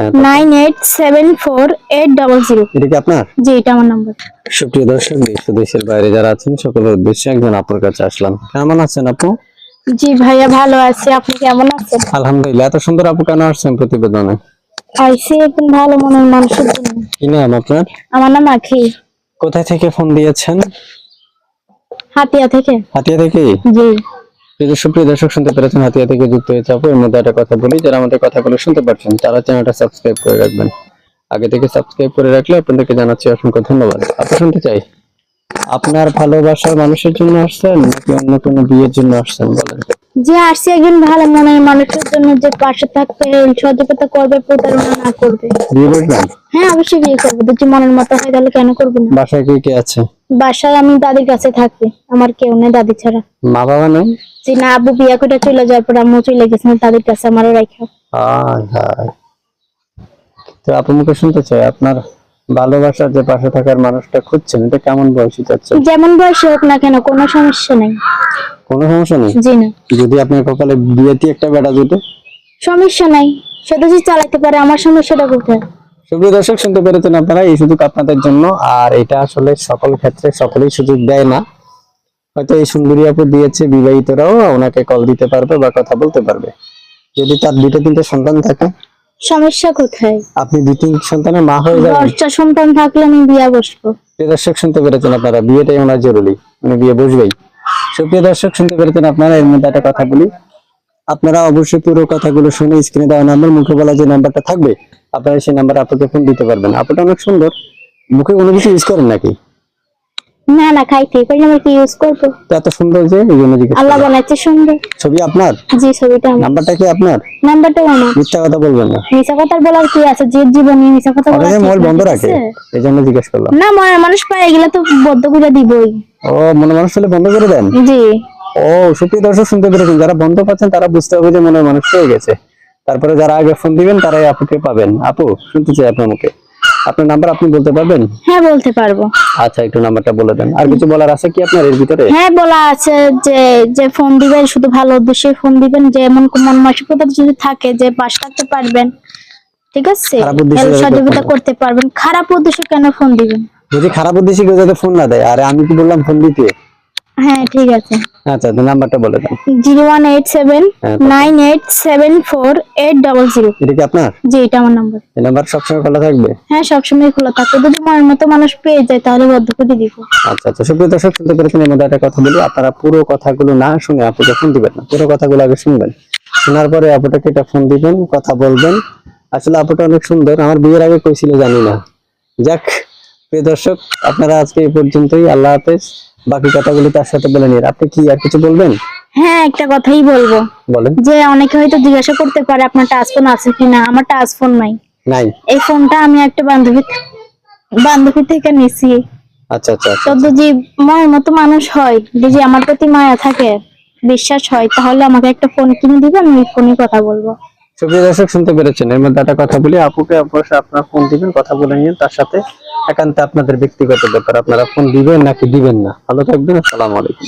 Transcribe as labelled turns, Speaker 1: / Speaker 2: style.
Speaker 1: 987480।
Speaker 2: এটা কি আপনার?
Speaker 1: জি, এটা আমার নাম্বার।
Speaker 2: সুপ্রিয় দর্শক, দেশ ও দেশের বাইরে যারা আছেন সকলের উদ্দেশ্যে একজন আপুর কাছে আসলাম। কেমন আছেন আপু?
Speaker 1: জি ভাইয়া, ভালো আছি। আপনি কেমন আছেন?
Speaker 2: আলহামদুলিল্লাহ। এত সুন্দর আপু কেন আসছেন প্রতিবেদনে?
Speaker 1: আইসি একজন ভালো মনের মানুষের জন্য।
Speaker 2: কি নাম আপনার?
Speaker 1: আমার নাম আখি।
Speaker 2: কোথায় থেকে ফোন দিয়েছেন?
Speaker 1: হাতিয়া থেকে।
Speaker 2: হাতিয়া থেকে?
Speaker 1: জি।
Speaker 2: সুপ্রিয় দর্শক, শুনতে পেরেছেন হাতিয়া থেকে যুক্ত হয়েছে আপু। এর মধ্যে একটা কথা বলি, যারা আমাদের কথাগুলো শুনতে পাচ্ছেন তারা চ্যানেলটা সাবস্ক্রাইব করে রাখবেন। আগে থেকে সাবস্ক্রাইব করে রাখলে আপনাদেরকে জানাচ্ছি অসংখ্য ধন্যবাদ। আপু, শুনতে চাই, আপনার ভালোবাসার মানুষের জন্য আসছেন নাকি অন্য কোনো বিয়ের জন্য আসছেন বলেন?
Speaker 1: যে আসছে একজন ভালো মনের মানুষের জন্য, যে পাশে থাকবে, সহযোগিতা করবে, প্রতারণা না করবে।
Speaker 2: বিয়ে করবেন?
Speaker 1: হ্যাঁ, অবশ্যই বিয়ে করবো। যদি মনের মতো হয় তাহলে কেন করবো না।
Speaker 2: বাসায় কে কে আছে?
Speaker 1: বাসায় আমি দাদির কাছে থাকি। আমার কেউ নেই দাদি ছাড়া।
Speaker 2: মা বাবা নেই?
Speaker 1: যে না, আব্বু বিয়ে করে চলে যাওয়ার পর আম্মু চলে গেছেন দাদির কাছে, আমারও রাখা।
Speaker 2: হায় হায়। তো আপু, মুখে শুনতে চাই, আপনার ভালোবাসার যে পাশে থাকার মানুষটা খুঁজছেন, এটা কেমন বয়সী চাচ্ছেন?
Speaker 1: যেমন বয়সী হোক না কেন, কোনো সমস্যা নেই।
Speaker 2: কোনো সমস্যা নেই?
Speaker 1: জি না।
Speaker 2: যদি আপনার কপালে বিয়েতে একটা বেটা জুটে?
Speaker 1: সমস্যা নাই, সেটা যদি চালাতে পারে, আমার সমস্যাটা কোথায়?
Speaker 2: সুপ্রিয় দর্শক, শুনতে পেরেছেন আপনারা, এই সুযোগ আপনাদের জন্য। আর এটা আসলে সকল ক্ষেত্রে সকলেই সুযোগ দেয় না। হয়তো এই সুন্দরী আপু দিয়েছে, বিবাহিতরাও ওনাকে কল দিতে পারবে বা কথা বলতে পারবে। যদি তার দুটো তিনটে সন্তান থাকে?
Speaker 1: সমস্যা কোথায়?
Speaker 2: আপনি দুই তিন সন্তানের মা হয়ে যাবেন।
Speaker 1: 10টা সন্তান থাকলে আমি বিয়ে বসবো।
Speaker 2: প্রিয় দর্শক, শুনতে পেরেছেন আপনারা, বিয়েটাই ওনার জরুরি, উনি বিয়ে বসবেই। সুপ্রিয় দর্শক, শুনতে পেরেছেন আপনারা। এর মধ্যে একটা কথা বলি, আপনারা অবশ্যই পুরো কথাগুলো শুনে স্ক্রিনে দেওয়া নাম্বার, মুখে বলা যে নাম্বারটা থাকবে, আপনারা সেই নাম্বারে আপুকে ফোন দিতে পারবেন। আপুটা অনেক সুন্দর। মুখে কোনো কিছু ইউজ করেন নাকি?
Speaker 1: না না, খাইতে কই আমি কি ইউজ করব?
Speaker 2: তো এত সুন্দর যে, এই জন্য জিজ্ঞেস
Speaker 1: আল্লাহ
Speaker 2: করলাম।
Speaker 1: বানাইছে সুন্দর।
Speaker 2: ছবি আপনার?
Speaker 1: জি, ছবিটা আমার।
Speaker 2: নাম্বারটা কি আপনার?
Speaker 1: নাম্বারটাও আমার।
Speaker 2: মিথ্যা কথা বলবেন না।
Speaker 1: মিছা কথা বলার কি আছে? যে জীবনে মিছা কথা বলা
Speaker 2: আপনাদের
Speaker 1: ঠিক
Speaker 2: মোবাইল
Speaker 1: না,
Speaker 2: বন্ধ
Speaker 1: ঠিক
Speaker 2: রাখে,
Speaker 1: আছে?
Speaker 2: এই জন্য জিজ্ঞেস করলাম।
Speaker 1: না, মনের মানুষ পায় এগুলা তো বদ্ধ করে দিবই।
Speaker 2: ও, মনে মানুষ হলে বন্ধ করে দেন?
Speaker 1: জি।
Speaker 2: ও, সুপ্রিয় দর্শক, শুনতে পেরেছেন, যারা বন্ধ পাচ্ছেন তারা বুঝতে হবে যে মনের মানুষ পেয়ে গেছে। তারপরে যারা আগে ফোন দিবেন তারাই আপুকে পাবেন। আপু, শুনতে চাই আপনার মুখে, আপনার নাম্বার আপনি বলতে পারবেন?
Speaker 1: হ্যাঁ, বলতে পারবো।
Speaker 2: আচ্ছা, একটু নাম্বারটা বলে দেন। আর কিছু বলার আছে কি আপনার এর ভিতরে?
Speaker 1: হ্যাঁ, বলা আছে যে যে ফোন দিবেন শুধু ভালো উদ্দেশ্যে ফোন দিবেন, যে এমন মন মানসিকতা যদি থাকে যে পাশ থাকতে পারবেন, ঠিক আছে,
Speaker 2: খারাপ উদ্দেশ্যে
Speaker 1: হেল্প
Speaker 2: যাতে
Speaker 1: সহযোগিতা
Speaker 2: ফোন-
Speaker 1: করতে পারবেন। খারাপ উদ্দেশ্যে কেন ফোন দিবেন?
Speaker 2: যদি খারাপ উদ্দেশ্যে কেউ যাতে ফোন না দেয়। আরে আমি কি বললাম ফোন দিতে?
Speaker 1: হ্যাঁ, ঠিক আছে।
Speaker 2: আচ্ছা, তো নাম্বারটা বলে দেন।
Speaker 1: 01879874800।
Speaker 2: এটা কি আপনার?
Speaker 1: জি, এটা আমার নাম্বার।
Speaker 2: এই নাম্বার সবসময় খোলা থাকবে?
Speaker 1: হ্যাঁ, সবসময় খোলা থাকে। যদি মনের মতো মানুষ পেয়ে যায় তাহলে বদ্ধ করে দিব।
Speaker 2: আচ্ছা আচ্ছা, সুপ্রিয় দর্শক, শুনতে পেরেছেন। এর মধ্যে একটা কথা বলি, আপনারা পুরো কথাগুলো না শুনে আপুকে ফোন দিবেন না, পুরো কথাগুলো আগে শুনবেন। শোনার পরে আপুটাকে একটা ফোন দিবেন, কথা বলবেন। আসলে আপুটা অনেক সুন্দর, আমার বিয়ের আগে কইছিল জানি না। যাক, প্রিয় দর্শক, আপনারা আজকে এই পর্যন্তই। আল্লাহ হাফেজ। বাকি কথাগুলো তার সাথে বলে নিন। আপনি কি আর কিছু বলবেন?
Speaker 1: হ্যাঁ, একটা কথাই বলবো।
Speaker 2: বলেন।
Speaker 1: যে অনেকে হয়তো জিজ্ঞাসা করতে পারে আপনার টাচ ফোন আছে কিনা। আমার টাচ ফোন নাই।
Speaker 2: নাই?
Speaker 1: এই ফোনটা আমি একটা বান্ধবী থেকে নিছি।
Speaker 2: আচ্ছা আচ্ছা আচ্ছা।
Speaker 1: তো যদি মনের মতো মানুষ হয়, যদি আমার প্রতি মায়া থাকে, বিশ্বাস হয়, তাহলে আমাকে একটা ফোন কিনে দিবে, আমি ওই ফোনে কথা বলবো।
Speaker 2: সুপ্রিয় দর্শক, শুনতে পেরেছেন। এর মধ্যে একটা কথা বলি, আপুকে অবশ্যই আপনার ফোন দিবেন, কথা বলে নিন তার সাথে। একান্তে আপনাদের ব্যক্তিগত ব্যাপার, আপনারা ফোন দিবেন নাকি দিবেন না। ভালো থাকবেন। আসসালামু আলাইকুম।